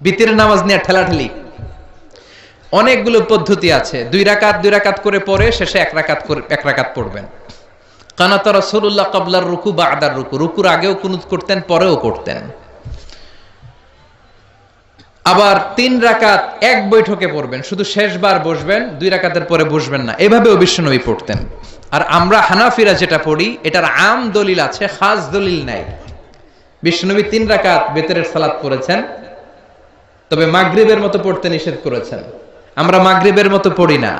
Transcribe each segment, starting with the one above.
বিতির নামাজ নিয়ে ঠেলাঠেলি, অনেকগুলো পদ্ধতি আছে। 2 রাকাত করে পরে শেষে 1 রাকাত পড়বেন। কানাত রাসূলুল্লাহ ক্বাবলার রুকু বা'দার রুকু, রুকুর আগেও কুনুত করতেন, পরেও করতেন। আবার 3 রাকাত এক বৈঠকে পড়বেন, শুধু শেষবার বসবেন, 2 রাকাতের পরে বসবেন না, এভাবেও বিশ্বনবী পড়তেন। আর আমরা হানাফিরা যেটা পড়ি, এটার আম দলিল আছে, খাস দলিল নাই। বিশ্বনবী 3 রাকাত বেতরের সালাত পড়েছেন, তবে মাগরিবের মতো পড়তে নিষেধ করেছেন। আমরা মাগরিবের মতো পড়ি না,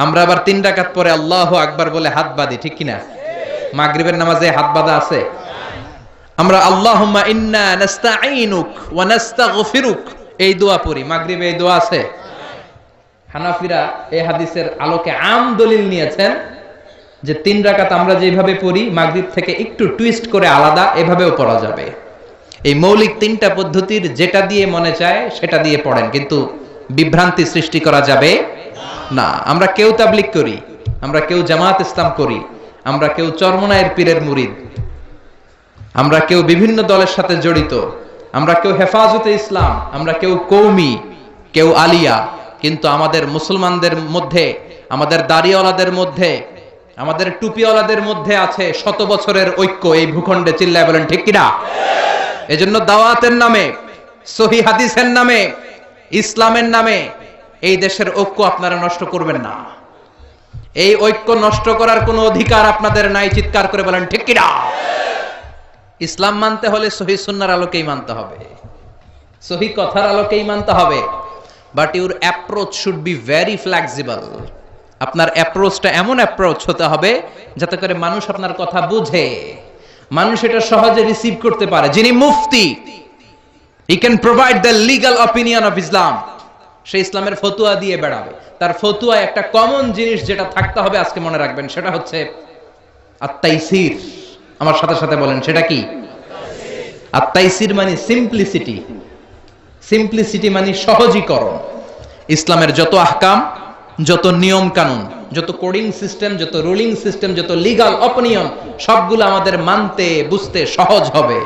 আমরা আবার 3 রাকাত পরে আল্লাহু আকবার বলে হাত বাঁধি, ঠিক কিনা? মাগরিবের নামাজে হাত বাঁধা আছে? আমরা আল্লাহুম্মা ইন্না নাস্তাঈনুক ওয়া নাস্তাগফিরুক এই দোয়া পড়ি, মাগরিবে এই দোয়া আছে? হানাফিরা এই হাদিসের আলোকে আম দলিল নিয়েছেন যে 3 রাকাত আমরা যেভাবে পড়ি মাগরিব থেকে একটু টুইস্ট করে আলাদা, এভাবেও পড়া যাবে। এই মৌলিক 3টা পদ্ধতির যেটা দিয়ে মনে চায় সেটা দিয়ে পড়েন, কিন্তু বিভ্রান্তি সৃষ্টি করা যাবে না। আমরা কেউ তাবলীগ করি, আমরা কেউ জামাত ইসলাম করি, আমরা কেউ চরমনায়ের পীরের মুরিদ, আমরা কেউ বিভিন্ন দলের সাথে জড়িত, আমরা কেউ হেফাজতে ইসলাম, আমরা কেউ কওমি, কেউ আলিয়া, কিন্তু আমাদের মুসলমানদের মধ্যে, আমাদের দাড়িওয়ালাদের মধ্যে, আমাদের টুপিওয়ালাদের মধ্যে আছে 100 বছরের ঐক্য। এই ভূখণ্ডে চিল্লায় বলেন ঠিক কিনা? এজন্য দাওয়াতের নামে, সহিহ হাদিসের নামে, ইসলামের নামে এই দেশের ঐক্য আপনারা নষ্ট করবেন না। এই ঐক্য নষ্ট করার কোনো অধিকার আপনাদের নাই, চিৎকার করে বলেন ঠিক কিনা? ইসলাম মানতে হলে সহিহ সুন্নাহর আলোকেই মানতে হবে, সহিহ কথার আলোকেই মানতে হবে। But your approach should be very flexible. আপনার অ্যাপ্রোচটা এমন অ্যাপ্রোচ হতে হবে যাতে করে মানুষ আপনার কথা বুঝে, মানুষ এটা সহজে রিসিভ করতে পারে। যিনি মুফতি, he can provide the legal opinion of Islam, সে ইসলামের ফতুয়া দিয়ে বেড়াবে। তার ফতুয়া একটা কমন জিনিস যেটা থাকতে হবে, আজকে মনে রাখবেন, সেটা হচ্ছে আত-তাইসির। আমার সাথে সাথে বলেন, সেটা কি? আত-তাইসির মানে সিম্পলিসিটি। সিম্পলিসিটি মানে সহজীকরণ। ইসলামের যত আহকাম, যত নিয়ম কানুন, যত কোডিং সিস্টেম, যত রুলিং সিস্টেম, যত লিগ্যাল অপিনিয়ন, সবগুলো আমাদের মানতে বুঝতে সহজ হবে,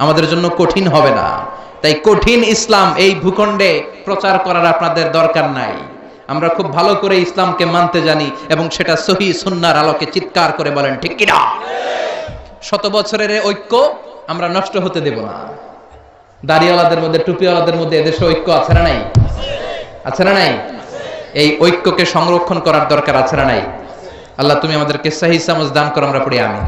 আমাদের জন্য কঠিন হবে না। তাই কঠিন ইসলাম এই ভূখণ্ডে প্রচার করার আপনাদের দরকার নাই। আমরা খুব ভালো করে ইসলামকে মানতে জানি, এবং সেটা সহিহ সুন্নাহর আলোকে চিৎকার করে বলেন ঠিক কিনা? 100 বছরের ঐক্য আমরা নষ্ট হতে দেব না। দাড়িওয়ালাদের মধ্যে, টুপিওয়ালাদের মধ্যে এদেশে ঐক্য আছে না নাই? আছে না নাই? এই ঐক্যকে সংরক্ষণ করার দরকার আছে না নাই? আল্লাহ তুমি আমাদেরকে সহিহ সমঝ দান করো, আমরা পড়ি আমিন।